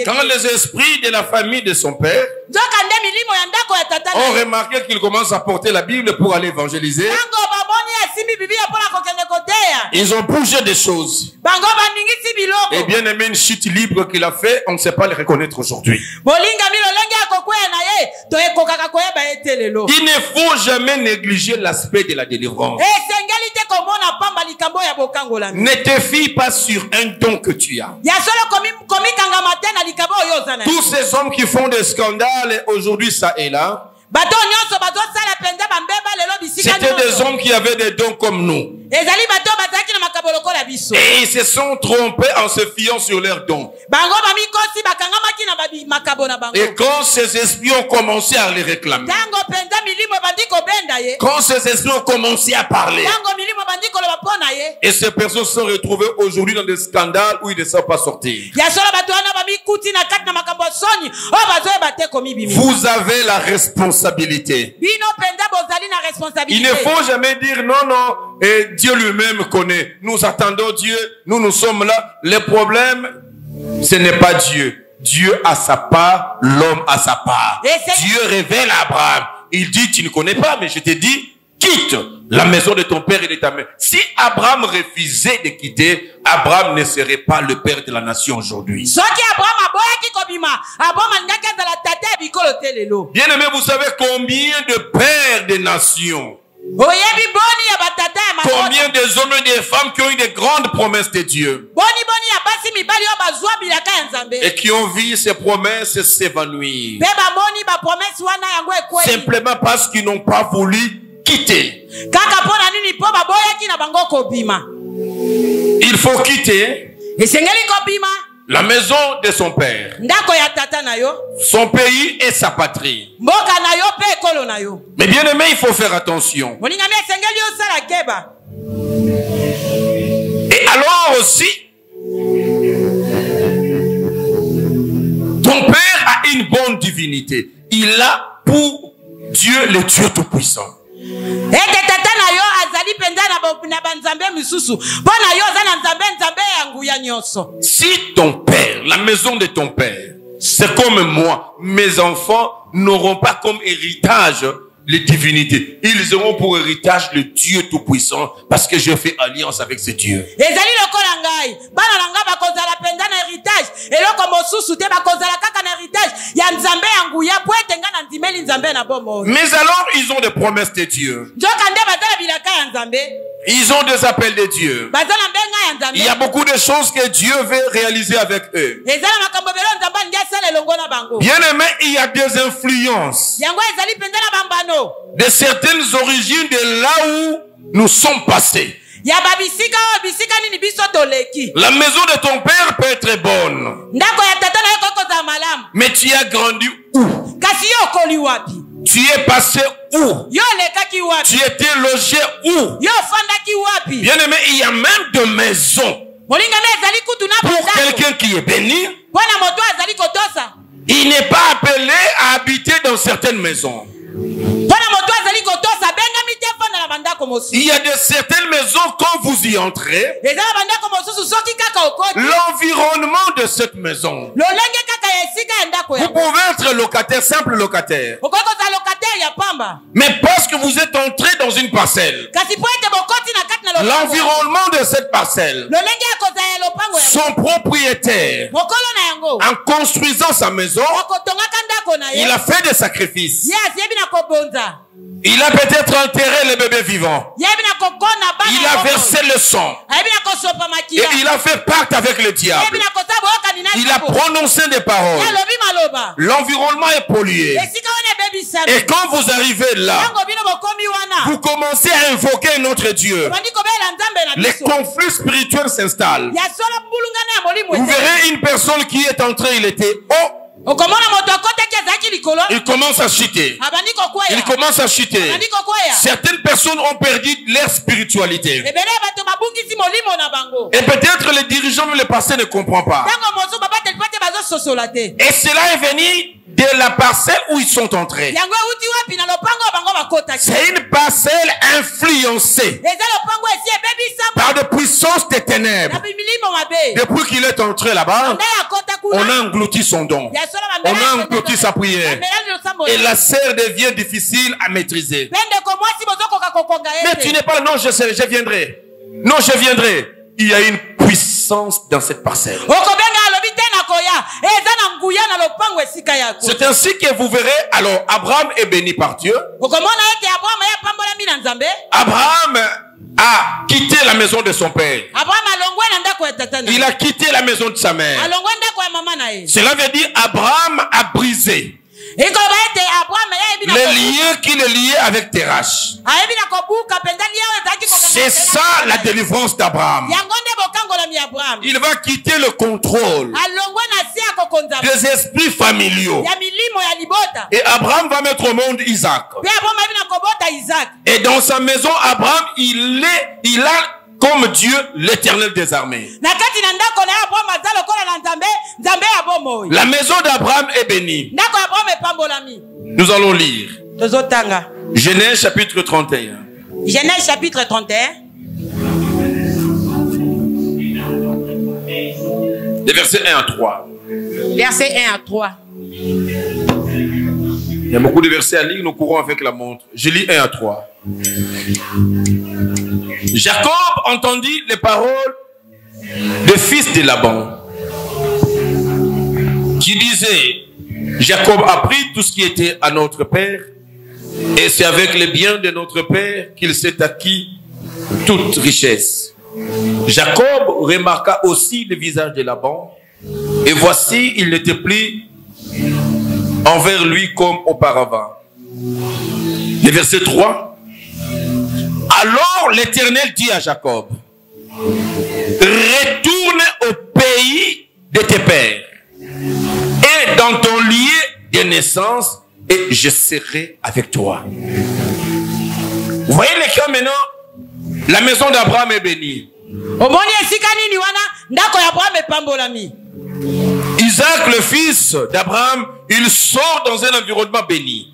Quand les esprits de la famille de son père ont remarqué qu'il commence à porter la Bible pour aller évangéliser, ils ont bougé des choses. Et bien aimé, une chute libre qu'il a fait, on ne sait pas le reconnaître aujourd'hui. Il ne faut jamais négliger l'aspect de la délivrance. Ne te fie pas sur un don que tu as. Tous ces hommes qui font des scandales aujourd'hui, ça et là, c'était des hommes qui avaient des dons comme nous. Et ils se sont trompés en se fiant sur leurs dons. Et quand ces esprits ont commencé à les réclamer, quand ces esprits ont commencé à parler, et ces personnes se sont retrouvées aujourd'hui dans des scandales où ils ne savent pas sortir. Vous avez la responsabilité. Il ne faut jamais dire non, non, et Dieu lui-même connaît. Nous attendons Dieu, nous sommes là. Le problème, ce n'est pas Dieu. Dieu a sa part, l'homme a sa part. Dieu révèle à Abraham. Il dit, tu ne connais pas, mais je te dis, quitte la maison de ton père et de ta mère. Si Abraham refusait de quitter, Abraham ne serait pas le père de la nation aujourd'hui. Bien aimé, vous savez combien de pères de nations, combien de hommes et de femmes qui ont eu des grandes promesses de Dieu et qui ont vu ces promesses s'évanouir simplement parce qu'ils n'ont pas voulu quitter. Il faut quitter la maison de son père, son pays et sa patrie. Mais bien aimé, il faut faire attention. Et alors aussi, ton père a une bonne divinité. Il a pour Dieu le Dieu Tout-Puissant. Si ton père, la maison de ton père, c'est comme moi, mes enfants n'auront pas comme héritage les divinités. Ils auront pour héritage le Dieu Tout-Puissant parce que je fais alliance avec ce Dieu. Mais alors, ils ont des promesses de Dieu. Ils ont des appels de Dieu. Il y a beaucoup de choses que Dieu veut réaliser avec eux. Bien aimé, il y a des influences de certaines origines de là où nous sommes passés. La maison de ton père peut être bonne, mais tu as grandi où? Tu es passé où? Tu étais logé où? Bien aimé, il y a même des maisons pour quelqu'un qui est béni. Il n'est pas appelé à habiter dans certaines maisons. Il y a de certaines maisons, quand vous y entrez, l'environnement de cette maison, vous pouvez être locataire, simple locataire, mais parce que vous êtes entré dans une parcelle, l'environnement de cette parcelle, son propriétaire, en construisant sa maison, il a fait des sacrifices. Il a peut-être enterré les bébés vivants. Il a versé le sang. Et il a fait pacte avec le diable. Il a prononcé des paroles. L'environnement est pollué. Et quand vous arrivez là, vous commencez à invoquer notre Dieu. Les conflits spirituels s'installent. Vous verrez une personne qui est entrée, il était haut. Il commence à chuter. Il commence à chuter. Certaines personnes ont perdu leur spiritualité. Et peut-être les dirigeants ou les pasteurs ne comprennent pas. Et cela est venu de la parcelle où ils sont entrés. C'est une parcelle influencée par des puissances des ténèbres. Depuis qu'il est entré là-bas, on a englouti son don. On a englouti sa prière. Et la serre devient difficile à maîtriser. Mais tu n'es pas là. Non, je viendrai. Non, je viendrai. Il y a une puissance dans cette parcelle. C'est ainsi que vous verrez. Alors, Abraham est béni par Dieu. Abraham a quitté la maison de son père. Il a quitté la maison de sa mère. Cela veut dire Abraham a brisé les liens qui le liaient avec Terach. C'est ça la délivrance d'Abraham. Il va quitter le contrôle des esprits familiaux. Et Abraham va mettre au monde Isaac. Et dans sa maison, Abraham, il a comme Dieu, l'Éternel des armées. La maison d'Abraham est bénie. Nous allons lire Genèse chapitre 31. Genèse chapitre 31. Les versets 1 à 3. Versets 1 à 3. Il y a beaucoup de versets à lire, nous courons avec la montre. Je lis 1 à 3. Jacob entendit les paroles des fils de Laban, qui disaient: Jacob a pris tout ce qui était à notre père, et c'est avec les biens de notre père qu'il s'est acquis toute richesse. Jacob remarqua aussi le visage de Laban, et voici, il n'était plus envers lui comme auparavant. Le verset 3. Alors l'Éternel dit à Jacob: retourne au pays de tes pères et dans ton lieu de naissance, et je serai avec toi. Vous voyez les cas maintenant? La maison d'Abraham est bénie. Isaac, le fils d'Abraham, il sort dans un environnement béni.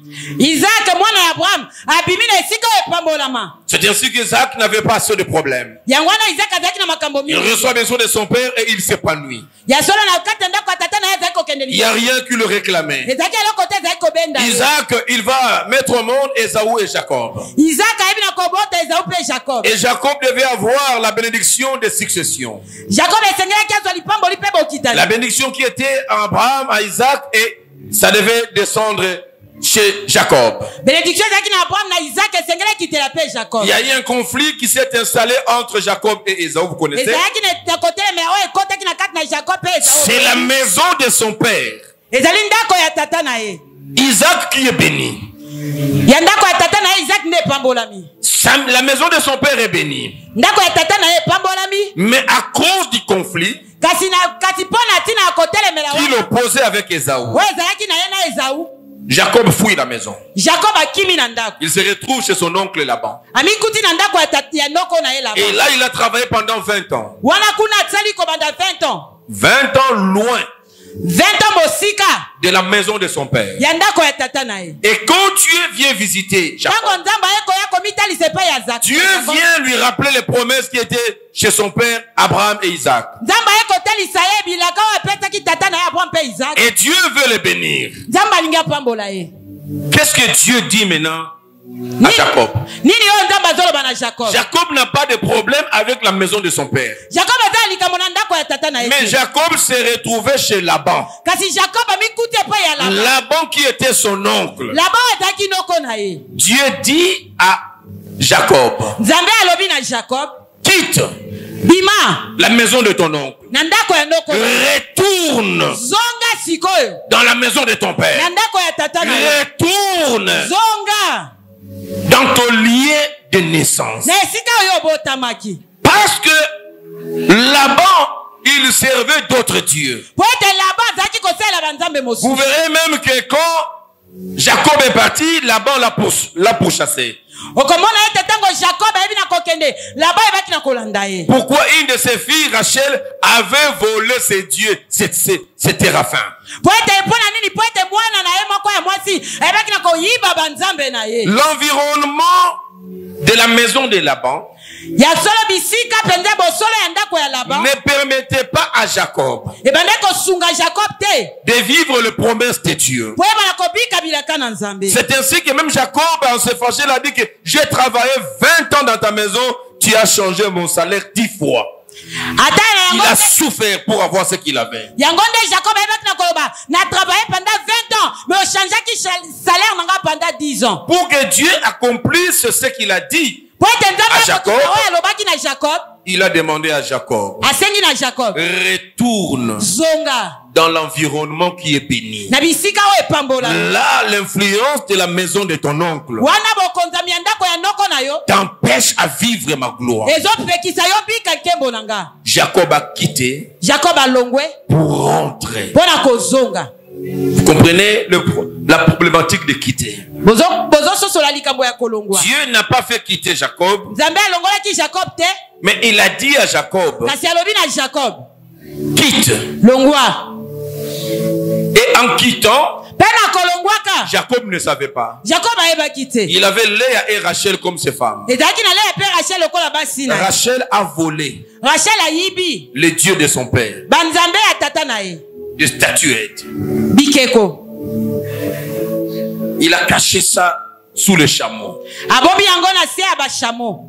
C'est ainsi qu'Isaac n'avait pas assez de problèmes. Il reçoit besoin de son père et il s'épanouit. Il n'y a rien qui le réclamait. Isaac, il va mettre au monde Ésaü et Jacob. Et Jacob devait avoir la bénédiction de succession. La bénédiction qui était à Abraham, à Isaac, et ça devait descendre chez Jacob. bénédiction ezalaki na Abraham na Isaac esengeli ekitela mpe Jacob. Il y a eu un conflit qui s'est installé entre Jacob et Ésaü, vous connaissez? ezalaki na kotelema oyo ekotaki na kati na Jacob mpe Esau. C'est la maison de son père, ezali ndako ya tata na ye. Isaac, qui est béni. ya ndako ya tata na ye Isaac nde epambolami. La maison de son père est bénie. ndako ya tata na ye epambolami. Mais à cause du conflit kasi mpo na ntina ya kotelemela qu'il opposait avec Ésaü, oyo ezalaki na ye na Esau, Jacob fuit la maison. Jacob akimi na ndako. Il se retrouve chez son oncle Laban. amikuti na ndako ya ndoko na ye Laban. Et là, il a travaillé pendant 20 ans. wana kuna atsali kobanda 20 ans. 20 ans loin 20 ans mosika de la maison de son père. ya ndako ya tata na ye. Et quand Dieu vient visiter Jacob, ntango nzambe ayekoya komitalisa epai ya Dieu vient lui rappeler les promesses qui étaient chez son père Abraham et Isaac. nzambe ayekotalisa ye bilaka oyo apesaki tata na ye Abraham mpe Isaac. Et Dieu veut les bénir. nzambe alingi apambola ye. Qu'est-ce que Dieu dit maintenant à Jacob? nini oyo nzambe azoloba na Jacob? Jacob n'a pas de problème avec la maison de son père. Jacob aza likambo na ndako ya tata na ye. Mais Jacob s'est retrouvé chez Laban. kasi Jacob amikuti epai ya Laban. Laban qui était son oncle. Laban ezalaki noko na ye. Dieu dit à Jacob, nzambe alobi na Jacob, quitte bima la maison de ton oncle. na ndako ya ndoko na ye. Retourne zonga sikoyo dans la maison de ton na père. ndako ya tata na ye. Retourne zonga dans ton lieu de naissance. na esika oyo obotamaki. Parce que Laban, il servait d'autres dieux. po ete Laban azalaki kosalela banzambe Vous mosusu. verrez même que quand Jacob est parti, Laban l'a pourchassé. okomona ete ntango Jacob ayebi na kokende Laban ebaki na kolanda ye. Pourquoi une de ses filles, Rachel, avait volé ses dieux, ses téraphins? po ete mpo na nini? po ete mwana na ye moko ya mwasi ayebaki na koyiba banzambe na ye. L'environnement de la maison de Laban ya solo bisika mpenza bosolo ya ndako ya Laban ne permettait pas à Jacob ebande kosunga Jacob te de vivre les promesses de Dieu. po yeba na kobika bilaka na nzambe. C'est ainsi que même Jacob, en se fâchant, il a dit que j'ai travaillé 20 ans dans ta maison, tu as changé mon salaire 10 fois. ata Il a souffert pour avoir ce qu'il avait. yango nde Jacob ayebaki na koloba na travaillé pendant 20 ans mais ochangeaki salaire nanga pendant 10 ans. Pour que Dieu accomplisse ce qu'il a dit po ete à Jacob, nzambe oyo alobaki na Jacob il a demandé à Jacob, asengi na Jacob retourne zonga dans l'environnement qui est béni. na bisika oyo epambola. Là, l'influence de la maison de ton oncle wana bokonzami ya ndako ya ndoko na yo t'empêche à vivre ma gloire. ezopekisa yo bika nkembo na nga. Jacob a quitté Jacob alongwe pour rentrer. mpo na kozonga. Vous comprenez la problématique de quitter. bozososola likambo ya kolongwa. Dieu n'a pas fait quitter Jacob, nzambe alongolaki Jacob te mais il a dit à Jacob, kasi alobi na Jacob quitte. longwa. Et en quittant, mpe na kolongwaka Jacob ne savait pas. Jacob ayebaki te. Il avait Léa et Rachel comme ses femmes. ezalaki na Lea mpe Rachel lokola basi na ye. Rachel a volé Rachel ayibi les dieux de son père, banzambe ya tata na ye des statuettes. bikeko. Il a caché ça sous le chameau. abobi yango na se ya bashamo.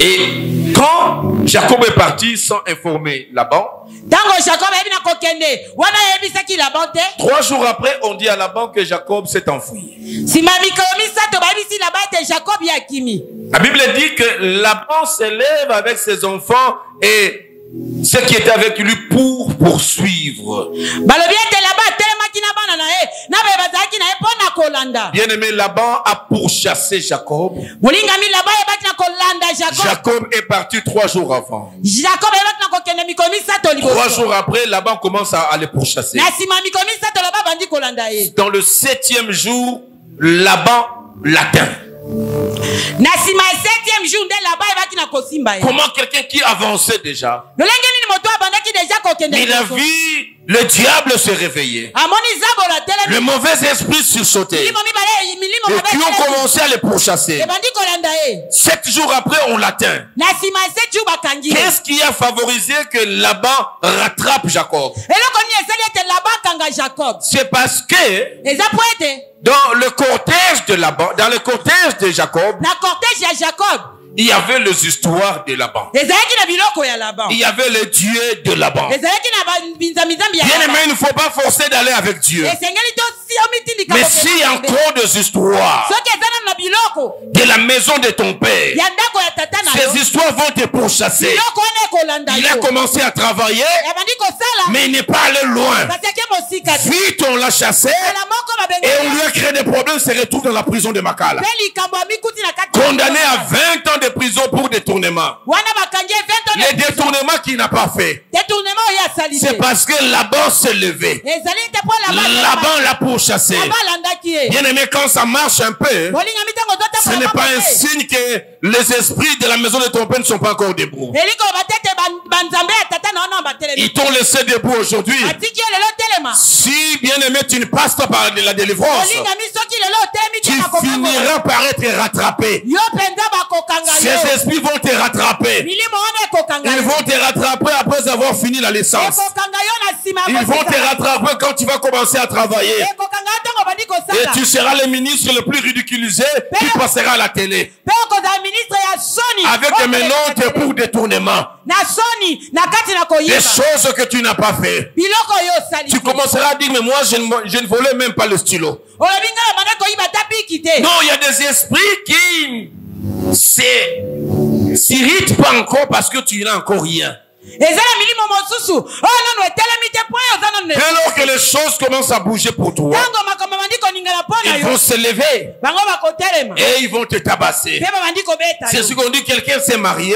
Et quand Jacob est parti sans informer Laban, ntango Jacob ayebi na kokende wana ayebisaki Laban te. 3 jours après, on dit à Laban que Jacob s'est enfui. nsima ya mikolo misato bayebisi Laban ete Jacob ye akimi. La Bible dit que Laban s'élève avec ses enfants et ceux qui étaient avec lui pour poursuivre. balobi ete Laban atelemaki na bana na ye na baye bazalaki na ye mpo na kolanda. Bien-aimé, Laban a pourchassé Jacob. molingami Laban ayebaki na kolanda Jacob. Jacob est parti 3 jours avant. Jacob ayebaki na kokende mikolo misato liboso. 3 jours après, Laban commence à le pourchasser. na nsima ya mikolo misato Laban bandi kolanda ye. Dans le 7e jour, Laban l'atteint. na nsima ya 7e jour nde Laban ayebaki na kosimba ye. Comment quelqu'un qui avançait déjà, lolenge nini moto abandaki deja kokende il a liboso. vu le diable se réveiller. amoni zabola telemi. Le mauvais esprit sursauter. milimo mibale milimo Et qui ont mabale commencé à le pourchasser. ebandi kolanda ye. 7 jours après, on l'atteint. na nsima ya 7 jour bakangi ye. Qu'est-ce qui a favorisé que Laban rattrape Jacob? eloko nini esali ete Laban akanga Jacob? C'est parce que eza po ete dans le cortège de Laban, dans le cortège de Jacob, na cortège ya Jacob il y avait les histoires de Laban. ezalaki na biloko ya Laban. Il y avait les dieux de Laban. ezalaki na binzamizambi ya Bien aimé, Laban. il ne faut pas forcer d'aller avec Dieu. esengeli tosia Mais s'il y a encore des histoires de la maison de ton père, ces histoires vont te pourchasser. Il a commencé à travailler, mais il n'est pas allé loin. Vite, on l'a chassé et on lui a créé des problèmes. Il se retrouve dans la prison de Makala, condamné à 20 ans de prison pour détournement. Les détournements qu'il n'a pas fait, c'est parce que Laban s'est levé. Laban l'a pourchassé. Bien aimé, quand ça marche un peu, ce n'est pas un signe que les esprits de la maison de ton père ne sont pas encore debout. Ils t'ont laissé debout aujourd'hui. Si, bien aimé, tu ne passes pas par la délivrance, tu finiras par être rattrapé. Ces esprits vont te rattraper. Ils vont te rattraper après avoir fini la licence. Ils vont te rattraper quand tu vas commencer à travailler. Et tu seras le ministre le plus ridiculisé qui passera à la télé. Avec des menottes pour détournement. Des choses que tu n'as pas fait. Tu commenceras à dire, mais moi je ne volais même pas le stylo. Non, il y a des esprits qui s'irritent pas encore parce que tu n'as encore rien. Alors que les choses commencent à bouger pour toi, ils vont se lever et ils vont te tabasser. C'est ce qu'on dit, quelqu'un s'est marié,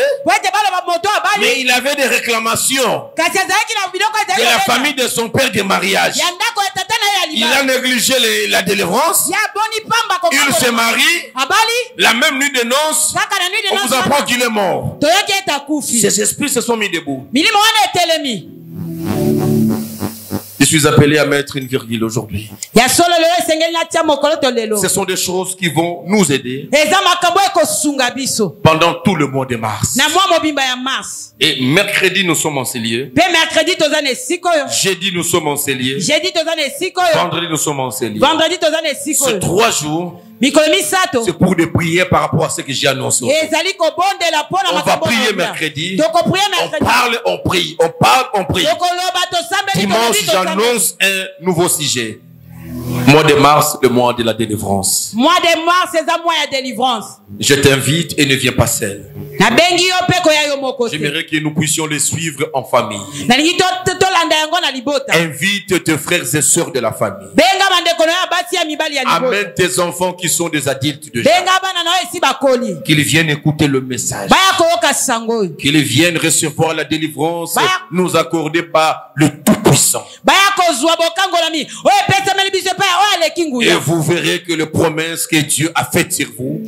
mais il avait des réclamations de la famille de son père de mariage. Il a négligé la délivrance. Il se marie. La même nuit de noces, on vous apprend qu'il est mort. Ces esprits se sont mis debout. Je suis appelé à mettre une virgule aujourd'hui. Ce sont des choses qui vont nous aider pendant tout le mois de mars. Et mercredi, nous sommes en Célier. Jeudi, nous sommes en Célier. Vendredi, nous sommes en Célier. Ces 3 jours, c'est pour des prières par rapport à ce que j'ai annoncé. On va prier mercredi. On parle, on prie. On parle, on prie. Dimanche, j'annonce un nouveau sujet. Mois de mars, le mois de la délivrance. Mois de mars, c'est un mois de délivrance. Je t'invite et ne viens pas seul. J'aimerais que nous puissions les suivre en famille. Invite tes frères et sœurs de la famille. Amène tes enfants qui sont des adultes déjà. Qu'ils viennent écouter le message. Qu'ils viennent recevoir la délivrance nous accordée par le Tout-Puissant. Et vous verrez que les promesses que Dieu a faites sur vous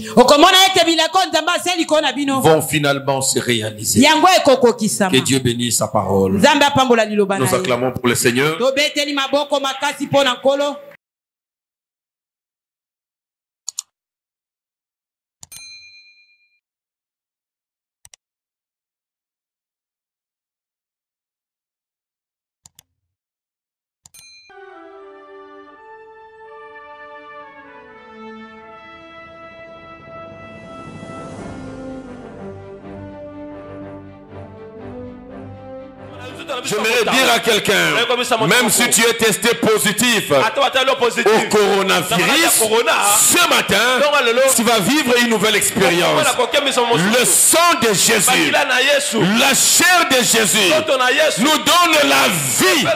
vont finalement se réaliser. Que Dieu bénisse sa parole. Nous acclamons pour le Seigneur. J'aimerais dire à quelqu'un, même si tu es testé positif au coronavirus, ce matin, tu vas vivre une nouvelle expérience. Le sang de Jésus, la chair de Jésus nous donne la vie.